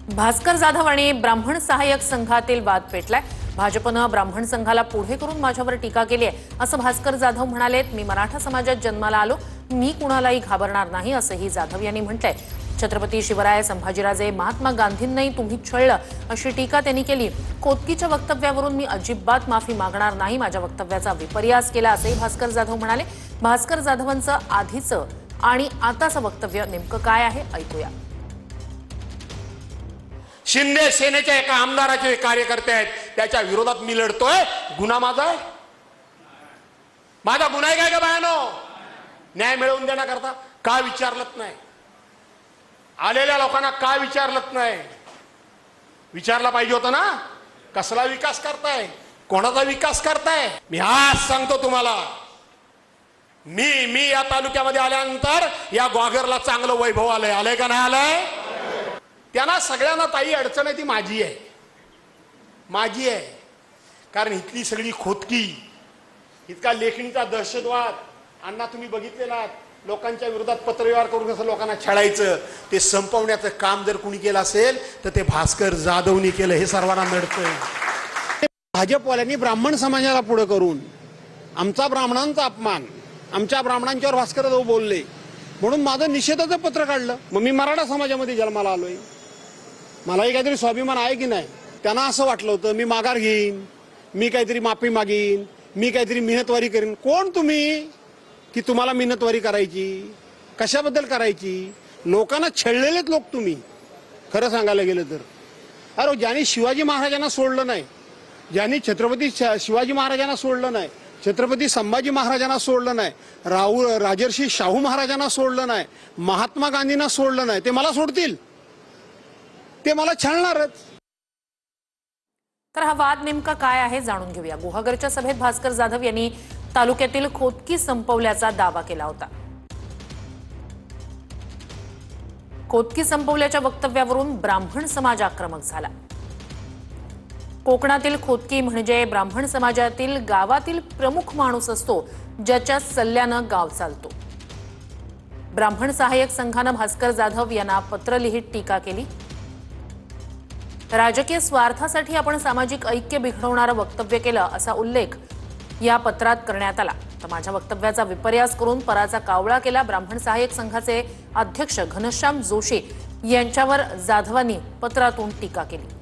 भास्कर जाधव आणि ब्राह्मण सहाय्यक संघातील वाद पेटलाय। भाजपनं ब्राह्मण संघाला पुढे करून माझ्यावर टीका केली आहे असं भास्कर जाधव म्हणालेत। मी मराठा समाजात जन्माला आलो, मी कुणालाही घाबरणार नाही असंही जाधव यांनी म्हटलंय। छत्रपती शिवराय संभाजीराजे महात्मा गांधींनाही तुम्ही छळलं अशी टीका त्यांनी केली। कोतकीच्या वक्तव्यावरून मी अजिबात माफी मागणार नाही, माझ्या वक्तव्याचा विपर्यास केला असंही भास्कर जाधव म्हणाले। भास्कर जाधवांचं आधीचं आणि आताचं वक्तव्य नेमकं काय आहे ऐकूया। शिंदे सेनेच्या एका आमदाराचे कार्यकर्ते आहेत, त्याच्या विरोधात मी लढतोय। गुन्हा माझा आहे, माझा गुन्हा आहे काय का बायानो? न्याय मिळवून देण्याकरता का विचारलत नाही? आलेल्या लोकांना का विचारलत नाही? विचारला पाहिजे होतं ना। कसला विकास करताय, कोणाचा विकास करताय? मी आज सांगतो तुम्हाला, मी या तालुक्यामध्ये आल्यानंतर या ग्वागरला चांगलं वैभव आलंय। आलंय का नाही आलंय? त्यांना सगळ्यांना ताई अडचण आहे ती माझी आहे। कारण इथली सगळी खोतकी, इतका लेखणीचा दहशतवाद अण्णा तुम्ही बघितलेला, लोकांच्या विरोधात पत्रव्यवहार करून कसं लोकांना छळायचं ते संपवण्याचं काम जर कुणी केलं असेल तर ते भास्कर जाधवनी केलं, हे सर्वांना नडतंय। भाजपवाल्यांनी ब्राह्मण समाजाला पुढे करून आमचा ब्राह्मणांचा अपमान, आमच्या ब्राह्मणांच्यावर भास्कर जाधव बोलले म्हणून माझं निषेधाचं पत्र काढलं। मग मी मराठा समाजामध्ये जन्माला आलोय, मलाही काहीतरी स्वाभिमान आहे की नाही? त्यांना असं वाटलं होतं मी माघार घेईन, मी काहीतरी माफी मागीन, मी काहीतरी मेहनतवारी करीन। कोण तुम्ही की तुम्हाला मेहनतवारी करायची? कशाबद्दल करायची? लोकांना छळलेलेत लोक तुम्ही, खरं सांगायला गेलं तर। अरे ज्यांनी शिवाजी महाराजांना सोडलं नाही, ज्यांनी छत्रपती शिवाजी महाराजांना सोडलं नाही, छत्रपती संभाजी महाराजांना सोडलं नाही, राजर्षी शाहू महाराजांना सोडलं नाही, महात्मा गांधींना सोडलं नाही, ते मला सोडतील? ते मला छळणारच। तर हा वाद नेमका काय आहे जाणून घेऊया। गुहागरच्या सभेत भास्कर जाधव यांनी तालुक्यातील खोतकी संपवल्याचा दावा केला होता। खोतकी संपवल्याच्या वक्तव्यावरून ब्राह्मण समाज आक्रमक झाला। कोकणातील खोतकी म्हणजे ब्राह्मण समाजातील गावातील प्रमुख माणूस असतो, ज्याच्या सल्ल्यानं गाव चालतो। ब्राह्मण सहाय्यक संघानं भास्कर जाधव यांना पत्र लिहित टीका केली। राजकीय स्वार्थासाठी आपण सामाजिक ऐक्य बिघडवणारं वक्तव्य केलं असा उल्लेख या पत्रात करण्यात आला। तर माझ्या वक्तव्याचा विपर्यास करून पराचा कावळा केला। ब्राह्मण सहाय्यक संघाचे अध्यक्ष घनश्याम जोशी यांच्यावर जाधवांनी पत्रातून टीका केली।